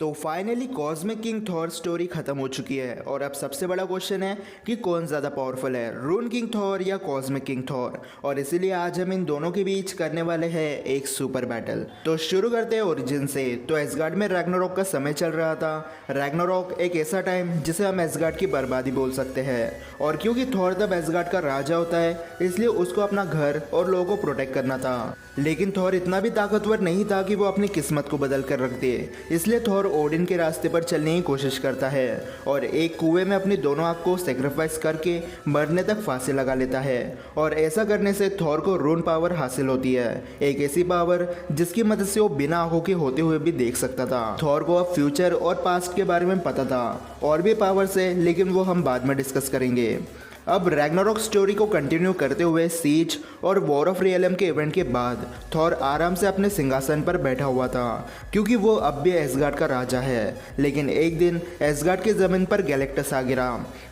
तो finally cosmic king Thor story खत्म हो चुकी है और अब सबसे बड़ा क्वेश्चन है कि कौन ज़्यादा पावरफुल है, रून किंग थॉर या कॉस्मिक किंग थॉर। और इसीलिए आज हम इन दोनों के बीच करने वाले हैं एक सुपर बैटल। तो शुरू करते हैं ओरिजिन से। तो एसगार्ड में रैग्नारोक का समय चल रहा था। रैग्नारोक एक ऐसा टाइम जिसे हम एसगार्ड की बर्बादी बोल सकते हैं। और क्योंकि थॉर तब एसगार्ड का राजा होता है, इसलिए उसको अपना घर और लोगों को प्रोटेक्ट करना था। लेकिन थॉर इतना भी ताकतवर नहीं था कि वो अपनी किस्मत को बदल कर रख दे। इसलिए थॉर ओडिन के रास्ते पर चलने की कोशिश करता है और एक कुएं में अपनी दोनों आँख को सेक्रीफाइस करके मरने तक फांसी लगा लेता है। और ऐसा करने से थॉर को रून पावर हासिल होती है, एक ऐसी पावर जिसकी मदद से वो बिना आंखों के होते हुए भी देख सकता था। थॉर को अब फ्यूचर और पास्ट के बारे में पता था और भी पावर्स है, लेकिन वो हम बाद में डिस्कस करेंगे। अब रैग्नारोक स्टोरी को कंटिन्यू करते हुए सीज और वॉर ऑफ रियलम के इवेंट के बाद थॉर आराम से अपने सिंहासन पर बैठा हुआ था, क्योंकि वो अब भी एसगार्ड का राजा है। लेकिन एक दिन एसगार्ड की ज़मीन पर गैलेक्टस आ गिरा।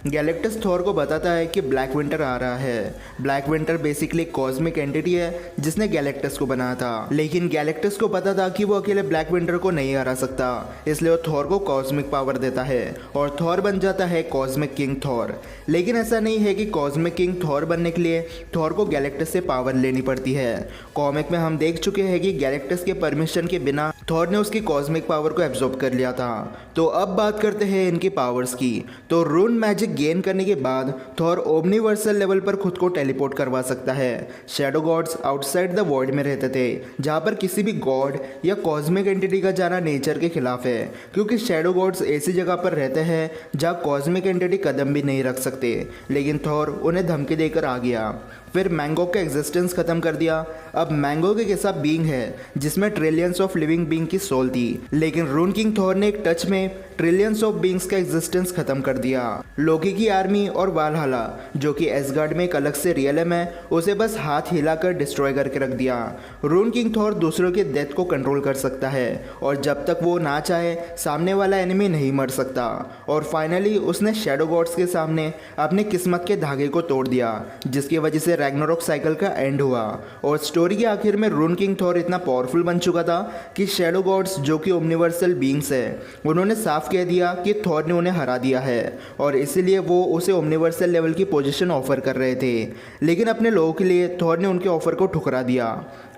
गैलेक्टस थॉर को बताता है कि ब्लैक विंटर आ रहा है। Black winter basically cosmic entity है जिसने गैलेक्टस को बनाया था। लेकिन गैलेक्टस को पता था कि वो अकेले ब्लैक विंटर को नहीं हरा सकता, इसलिए वो थॉर को कॉस्मिक पावर देता है और थॉर बन जाता है कॉस्मिक किंग थॉर। लेकिन ऐसा नहीं है कि कॉस्मिक किंग थॉर बनने के लिए थॉर को गैलेक्टस से पावर लेनी पड़ती है। कॉमिक में हम देख चुके हैं कि गैलेक्टस के परमिशन के बिना थॉर ने उसकी कॉस्मिक पावर को एब्जॉर्ब कर लिया था। तो अब बात करते हैं इनकी पावर्स की। तो रून मैजिक गेन करने के बाद थॉर ओमनीवर्सल लेवल पर खुद को टेलीपोर्ट करवा सकता है। Shadow gods outside the void में रहते थे, जहाँ पर किसी भी गॉड या कॉस्मिक एंटिटी का जाना नेचर के खिलाफ है, क्योंकि शैडो गॉड्स ऐसी जगह पर रहते हैं जहाँ कॉस्मिक एंटिटी कदम भी नहीं रख सकते। लेकिन थॉर उन्हें धमकी देकर आ गया। फिर मैंगो का एग्जिस्टेंस खत्म कर दिया। अब मैंगो एक ऐसा बीइंग है जिसमें ट्रिलियंस ऑफ लिविंग बीइंग की सोल थी, लेकिन रून किंग थॉर ने एक टच में ट्रिलियंस ऑफ बीइंग्स का एग्जिस्टेंस खत्म कर दिया। लोकी की आर्मी और वालहला, जो कि एसगार्ड में एक अलग से रियलम है, उसे बस हाथ हिलाकर डिस्ट्रॉय करके रख दिया। रून किंग थॉर दूसरों के डेथ को कंट्रोल कर सकता है और जब तक वो ना चाहे सामने वाला एनिमी नहीं मर सकता। और फाइनली उसने शैडो गॉड्स के सामने अपनी किस्मत के धागे को तोड़ दिया, जिसकी वजह से रैग्नारोक साइकिल का एंड हुआ। और स्टोरी के आखिर में रून किंग थॉर इतना पावरफुल बन चुका था कि शैडो गॉड्स, जो कि ओमनिवर्सल बीइंग्स है, उन्होंने साफ कह दिया कि थॉर ने उन्हें हरा दिया है और इसीलिए वो उसे ओमनिवर्सल लेवल की पोजीशन ऑफर कर रहे थे। लेकिन अपने लोगों के लिए थॉर ने उनके ऑफर को ठुकरा दिया।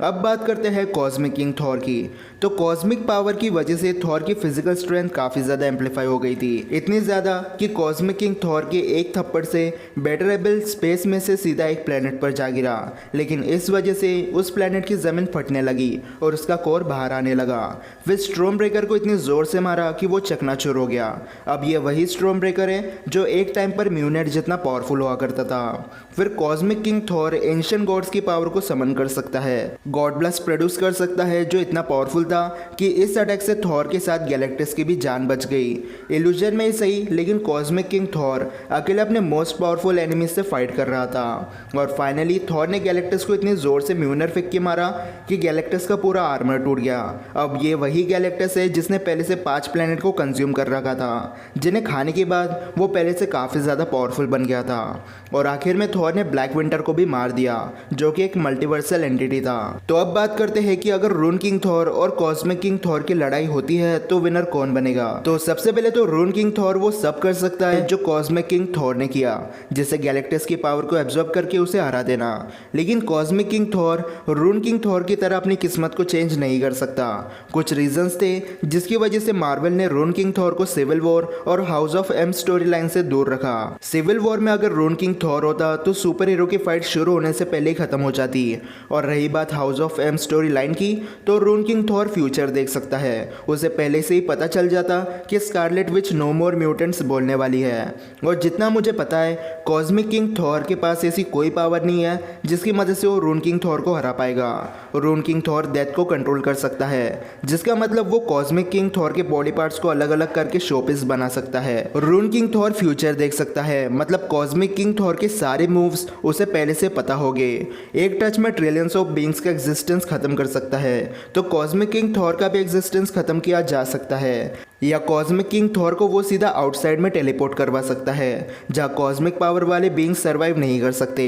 अब बात करते हैं कॉस्मिक किंग थॉर की। तो कॉस्मिक पावर की वजह से थॉर की फिजिकल स्ट्रेंथ काफ़ी ज़्यादा एम्पलीफाई हो गई थी, इतनी ज़्यादा कि कॉस्मिक किंग थॉर के एक थप्पड़ से बेटरेबल स्पेस में से सीधा एक प्लेनेट पर जा गिरा। लेकिन इस वजह से उस प्लेनेट की ज़मीन फटने लगी और उसका कोर बाहर आने लगा। फिर स्ट्रॉम ब्रेकर को इतनी ज़ोर से मारा कि वो चकनाचूर हो गया। अब ये वही स्ट्रॉम ब्रेकर है जो एक टाइम पर म्यूनेट जितना पावरफुल हुआ करता था। फिर cosmic king Thor ancient gods की पावर को समन कर सकता है, गॉड ब्लास्ट प्रोड्यूस कर सकता है, जो इतना पावरफुल था कि इस अटैक से थॉर के साथ गैलेक्टस की भी जान बच गई। इल्यूजन में ही सही, लेकिन कॉस्मिक किंग थॉर अकेले अपने मोस्ट पावरफुल एनिमी से फाइट कर रहा था। और फाइनली थॉर ने गैलेक्टस को इतनी जोर से म्यूनर फेंक के मारा कि गैलेक्टस का पूरा आर्मर टूट गया। अब ये वही गैलेक्टस है जिसने पहले से 5 प्लेनेट को कंज्यूम कर रखा था, जिन्हें खाने के बाद वो पहले से काफ़ी ज़्यादा पावरफुल बन गया था। और आखिर में थॉर ने ब्लैक विंटर को भी मार दिया, जो कि एक मल्टीवर्सल एंटिटी था। तो अब बात करते हैं कि अगर रून किंग थॉर और कॉस्मिक किंग थॉर की लड़ाई होती है तो विनर कौन बनेगा। तो सबसे पहले तो रून किंग थॉर वो सब कर सकता है जो कॉस्मिक किंग थॉर ने किया, जिससे गैलेक्टस की पावर को एब्जॉर्ब करके उसे हरा देना। लेकिन cosmic king Thor rune king Thor की तरह अपनी किस्मत को चेंज नहीं कर सकता। कुछ रीजंस थे जिसकी वजह से मार्वल ने रून किंग थॉर को सिविल वॉर और House of M story line से दूर रखा। सिविल वॉर में अगर रून किंग थॉर होता तो सुपर हीरो की फाइट शुरू होने से पहले ही खत्म हो जाती। और रही बात House of M story line की, तो रून किंग थॉर फ्यूचर देख सकता है। उसे पहले से ही पता चल जाता कि Scarlet Witch no more mutants बोलने वाली है। और जितना मुझे पता है, कॉस्मिक किंग थॉर के पास ऐसी कोई पावर नहीं है जिसकी मदद से वो रून किंग थॉर को हरा पाएगा। रून किंग थॉर डेथ को कंट्रोल कर सकता है, जिसका मतलब वो कॉस्मिक किंग थॉर के बॉडी पार्ट्स को अलग अलग करके शोपीस बना सकता है। रून किंग थॉर फ्यूचर देख सकता है, मतलब कॉस्मिक किंग थॉर के सारे मूव्स उसे पहले से पता हो गए। एक टच में ट्रिलियंस ऑफ बीइंग्स का एग्जिस्टेंस खत्म कर सकता है, तो कॉस्मिक किंग थॉर का भी एग्जिस्टेंस खत्म किया जा सकता है। या कॉस्मिक किंग थॉर को वो सीधा आउटसाइड में टेलीपोर्ट करवा सकता है जहाँ कॉस्मिक पावर वाले बींग सर्वाइव नहीं कर सकते।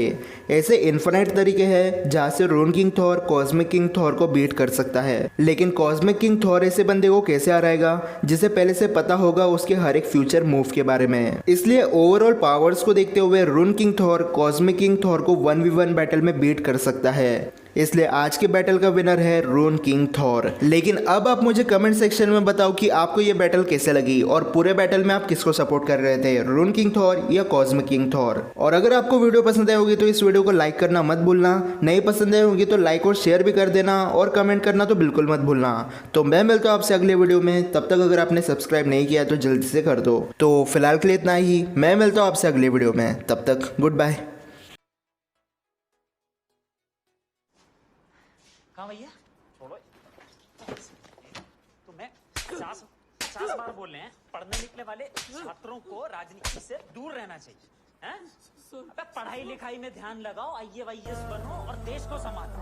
ऐसे इन्फिनाइट तरीके हैं जहाँ से rune king Thor cosmic king Thor को बीट कर सकता है। लेकिन कॉस्मिक किंग थॉर ऐसे बंदे को कैसे हराएगा जिसे पहले से पता होगा उसके हर एक फ्यूचर मूव के बारे में। इसलिए ओवरऑल पावर्स को देखते हुए rune king Thor cosmic king Thor को 1v1 बैटल में बीट कर सकता है। इसलिए आज के बैटल का विनर है रून किंग थॉर। लेकिन अब आप मुझे कमेंट सेक्शन में बताओ कि आपको ये बैटल कैसे लगी और पूरे बैटल में आप किसको सपोर्ट कर रहे थे, रून किंग थॉर या कॉस्मिक किंग थॉर। और अगर आपको वीडियो पसंद आई होगी तो इस वीडियो को लाइक करना मत भूलना, नहीं पसंद आई होगी तो लाइक और शेयर भी कर देना और कमेंट करना तो बिल्कुल मत भूलना। तो मैं मिलता हूँ आपसे अगले वीडियो में, तब तक अगर आपने सब्सक्राइब नहीं किया तो जल्दी से कर दो। तो फिलहाल के लिए इतना ही, मैं मिलता हूँ आपसे अगले वीडियो में, तब तक गुड बाय। कहाँ भैया छोड़ो। तुम्हें 50 बार बोल रहे हैं पढ़ने लिखने वाले छात्रों को राजनीति से दूर रहना चाहिए हैं? अबे पढ़ाई लिखाई में ध्यान लगाओ, IAS बनो और देश को संभालो।